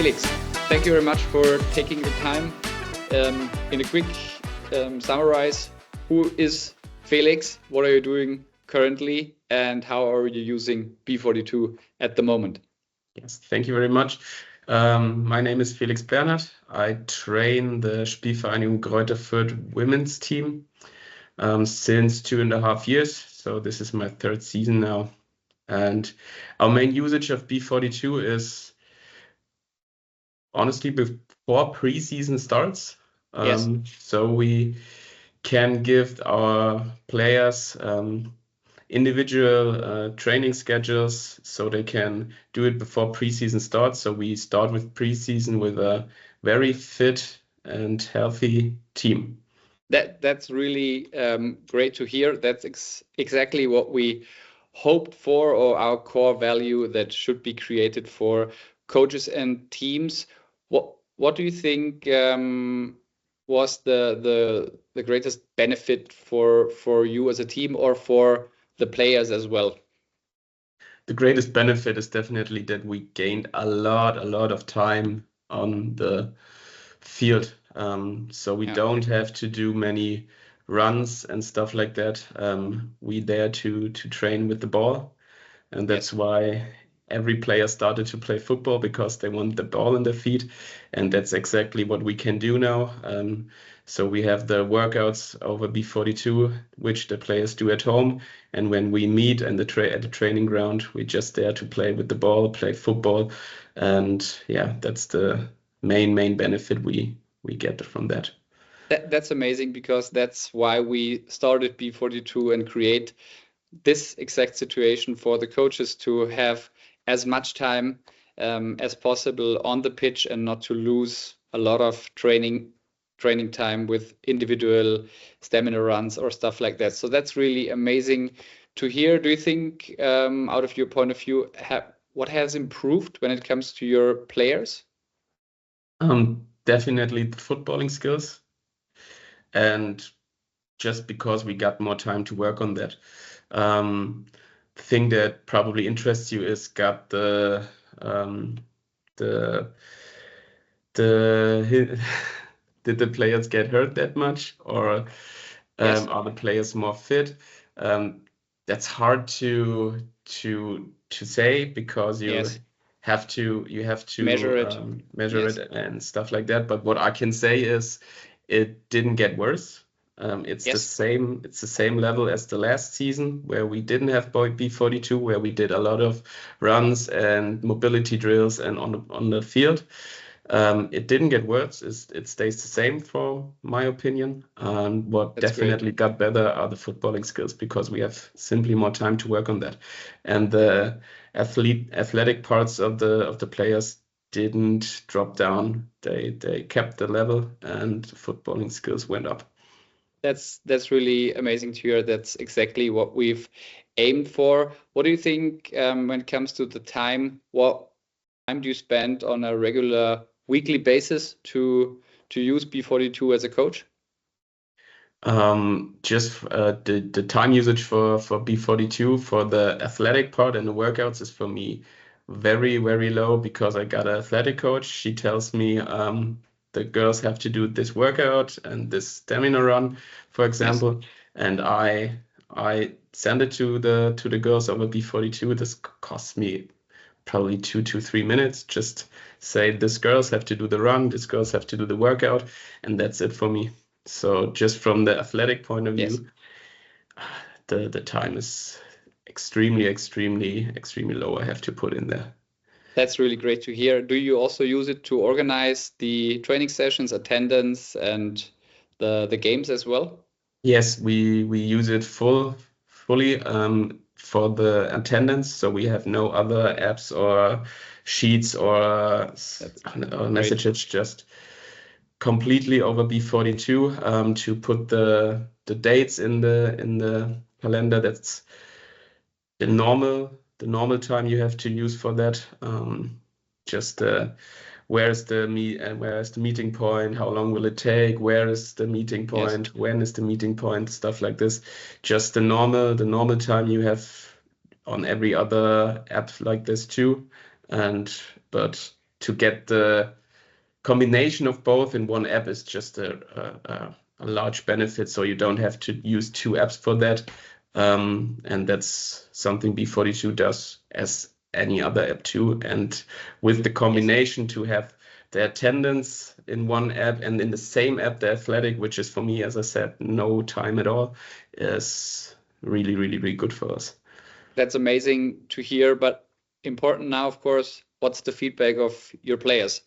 Felix, thank you very much for taking the time. In a quick summarize, who is Felix? What are you doing currently? And how are you using B42 at the moment? Yes, thank you very much. My name is Felix Bernhard. I train the SpVgg Greuther Fürth women's team since 2.5 years. So this is my third season now. And our main usage of B42 is honestly before preseason starts. Yes. So we can give our players individual training schedules so they can do it before preseason starts. So we start with preseason with a very fit and healthy team. That's really great to hear. That's exactly what we hoped for, or our core value that should be created for coaches and teams. What do you think was the greatest benefit for you as a team or for the players as well? The greatest benefit is definitely that we gained a lot of time on the field. So we don't have to do many runs and stuff like that. We dare to train with the ball, and that's why every player started to play football, because they want the ball in their feet, and that's exactly what we can do now. So we have the workouts over B42, which the players do at home, and when we meet at the training ground, we just dare to play with the ball, play football, and yeah, that's the main benefit we get from that. That's amazing, because that's why we started B42 and create this exact situation for the coaches to have as much time as possible on the pitch and not to lose a lot of training time with individual stamina runs or stuff like that. So that's really amazing to hear. Do you think, out of your point of view, what has improved when it comes to your players? Definitely the footballing skills, and just because we got more time to work on that. The thing that probably interests you is, did the players get hurt that much, or are the players more fit? That's hard to say, because you have to measure it, it and stuff like that. But what I can say is it didn't get worse. It's the same level as the last season, where we didn't have B42, where we did a lot of runs and mobility drills and on the field. It didn't get worse. It stays the same, for my opinion. What definitely got better are the footballing skills, because we have simply more time to work on that, and the athletic parts of the players didn't drop down. They kept the level, and footballing skills went up. That's really amazing to hear. That's exactly what we've aimed for. What do you think when it comes to the time? What time do you spend on a regular weekly basis to use B42 as a coach? Just the time usage for B42 for the athletic part and the workouts is, for me, very low, because I got an athletic coach. She tells me the girls have to do this workout and this stamina run, for example, and I send it to the girls over B42. This costs me probably 2 to 3 minutes. Just say, this girls have to do the run, this girls have to do the workout, and that's it for me. So just from the athletic point of view, the time is extremely low. I have to put in there. That's really great to hear. Do you also use it to organize the training sessions, attendance, and the games as well? Yes, we use it fully for the attendance. So we have no other apps or sheets or messages, just completely over B42 to put the dates in the calendar. That's the normal time you have to use for that. Just where is the meeting point? How long will it take? Where is the meeting point? When is the meeting point? Stuff like this. Just the normal time you have on every other app like this too. But to get the combination of both in one app is just a large benefit. So you don't have to use 2 apps for that. And that's something B42 does as any other app too. And with the combination to have the attendance in one app and in the same app, the athletic, which is for me, as I said, no time at all, is really, really, really good for us. That's amazing to hear, but important now, of course, what's the feedback of your players?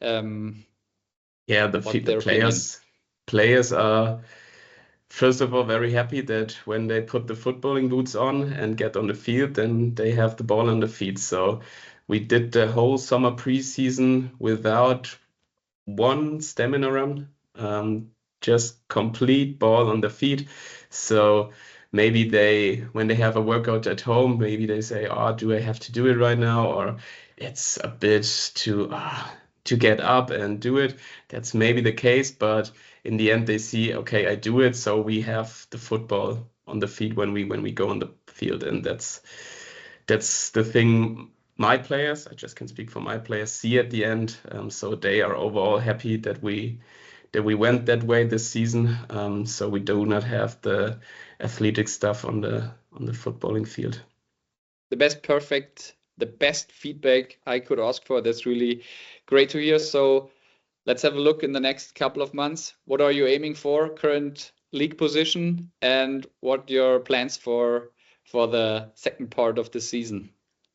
The players are, first of all, very happy that when they put the footballing boots on and get on the field, then they have the ball on the feet. So we did the whole summer preseason without one stamina run, just complete ball on the feet. So maybe when they have a workout at home, maybe they say, "Oh, do I have to do it right now?" Or it's a bit to get up and do it. That's maybe the case, but in the end they see, okay, I do it, so we have the football on the feet when we go on the field, and that's the thing my players, I just can speak for my players, see at the end. So they are overall happy that we went that way this season. So we do not have the athletic stuff on the footballing field. The best feedback I could ask for. That's really great to hear. So let's have a look in the next couple of months. What are you aiming for? Current league position, and what your plans for the second part of the season?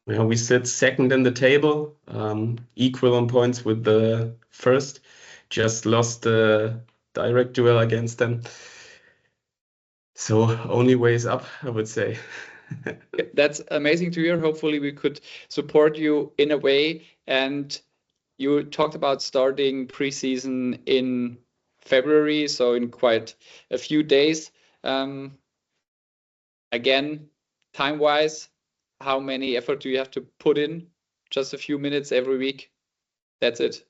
Yeah, we sit second in the table, equal on points with the first. Just lost the direct duel against them. So only ways up, I would say. That's amazing to hear. Hopefully we could support you in a way. And you talked about starting preseason in February, so in quite a few days. Again, time-wise, how many effort do you have to put in? Just a few minutes every week. That's it.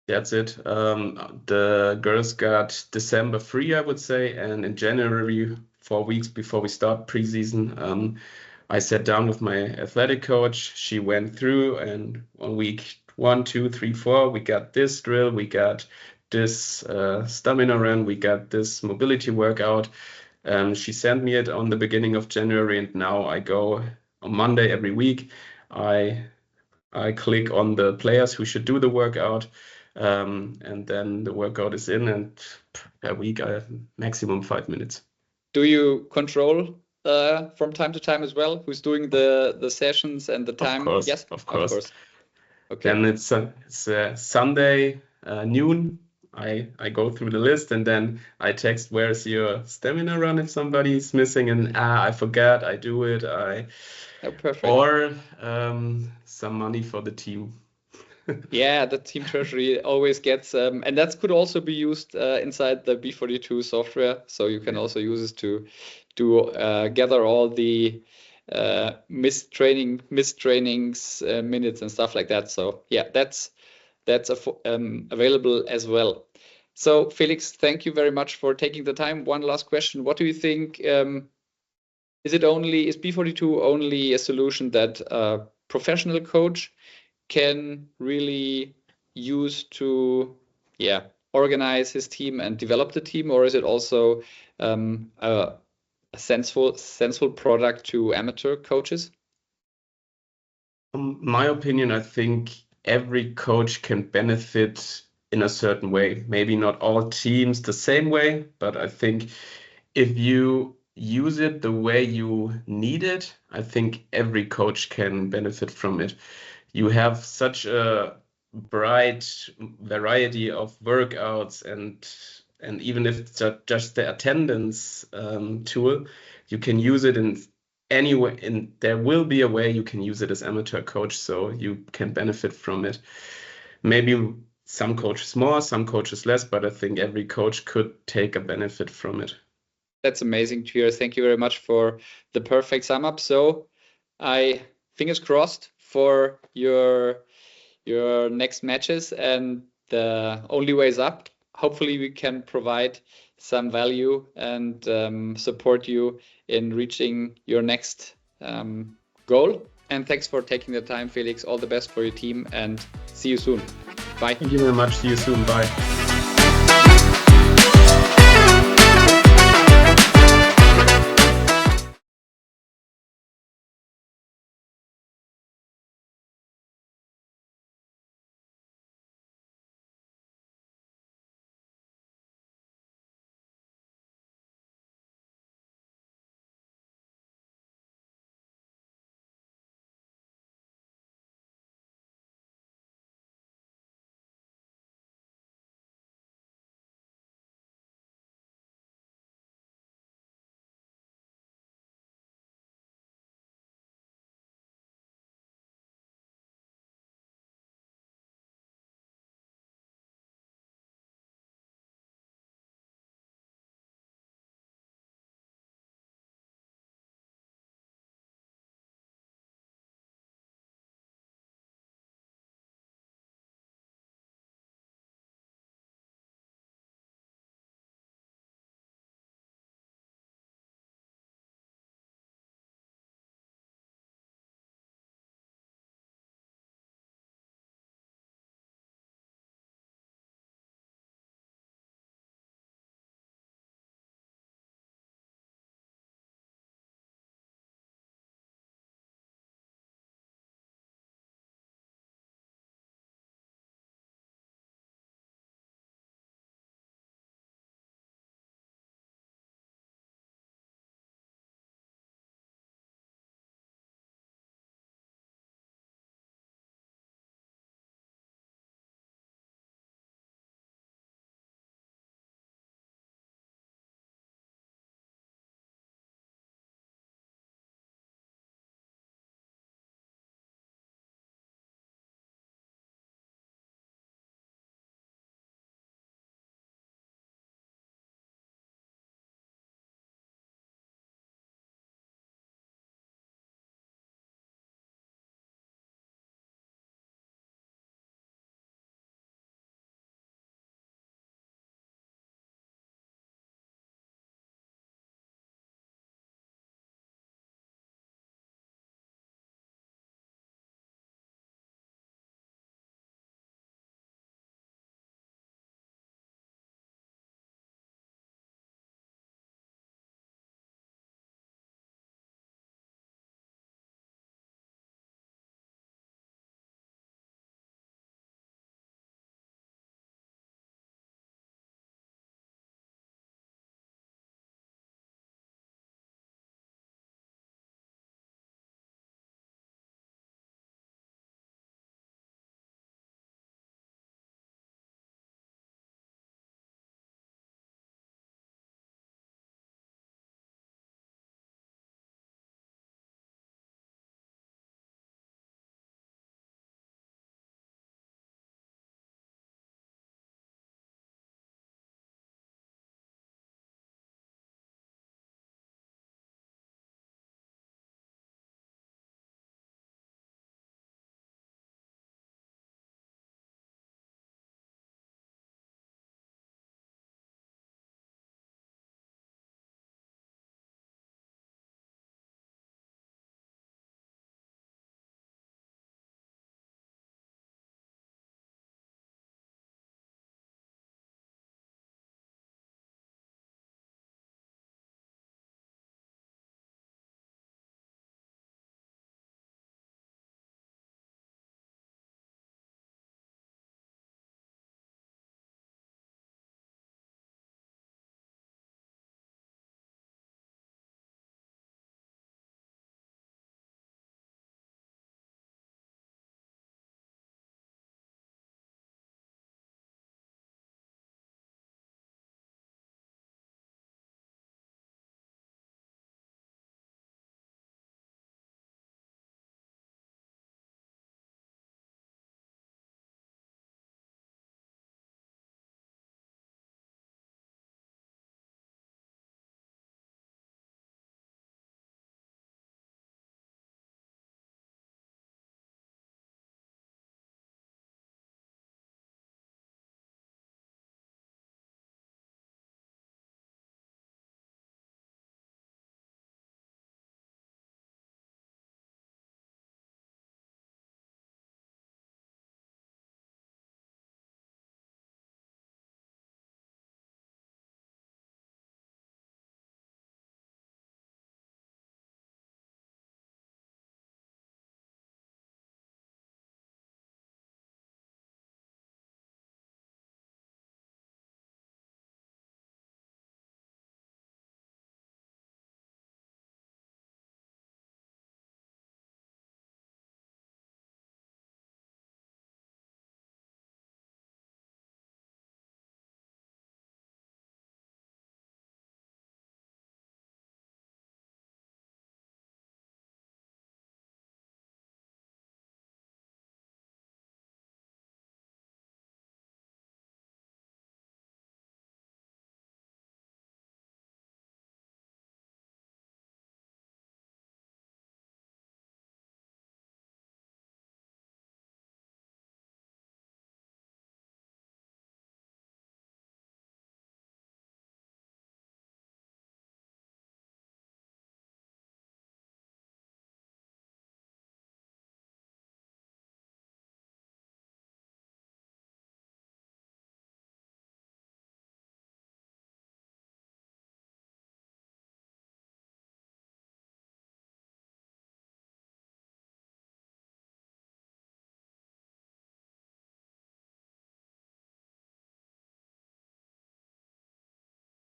That's it. The girls got December free, I would say, and in January, 4 weeks before we start preseason, I sat down with my athletic coach. She went through, and on week 1, 2, 3, 4, we got this drill, we got this stamina run, we got this mobility workout. She sent me it on the beginning of January, and now I go on Monday every week. I click on the players who should do the workout, and then the workout is in, and per week I have maximum 5 minutes. Do you control from time to time as well who's doing the sessions and the time? Of course, yes, of course. Okay. Then it's Sunday noon. I go through the list, and then I text, "Where's your stamina run?" if somebody's missing, and I forgot, I do it. Perfect. Or some money for the team. Yeah, the team treasury always gets, and that could also be used inside the B42 software. So you can also use it to gather all the missed trainings, minutes and stuff like that. So yeah, that's available as well. So Felix, thank you very much for taking the time. One last question: what do you think? Is B42 only a solution that a professional coach can really use to organize his team and develop the team, or is it also a sensible product to amateur coaches? My opinion, I think every coach can benefit in a certain way. Maybe not all teams the same way, but I think if you use it the way you need it, I think every coach can benefit from it. You have such a bright variety of workouts, and even if it's just the attendance tool, you can use it in any way, and there will be a way you can use it as amateur coach, so you can benefit from it. Maybe some coaches more, some coaches less, but I think every coach could take a benefit from it. That's amazing to hear. Thank you very much for the perfect sum up. So fingers crossed for your next matches, and the only way is up. Hopefully we can provide some value and support you in reaching your next goal. And thanks for taking the time, Felix. All the best for your team and see you soon. Bye. Thank you very much. See you soon. Bye.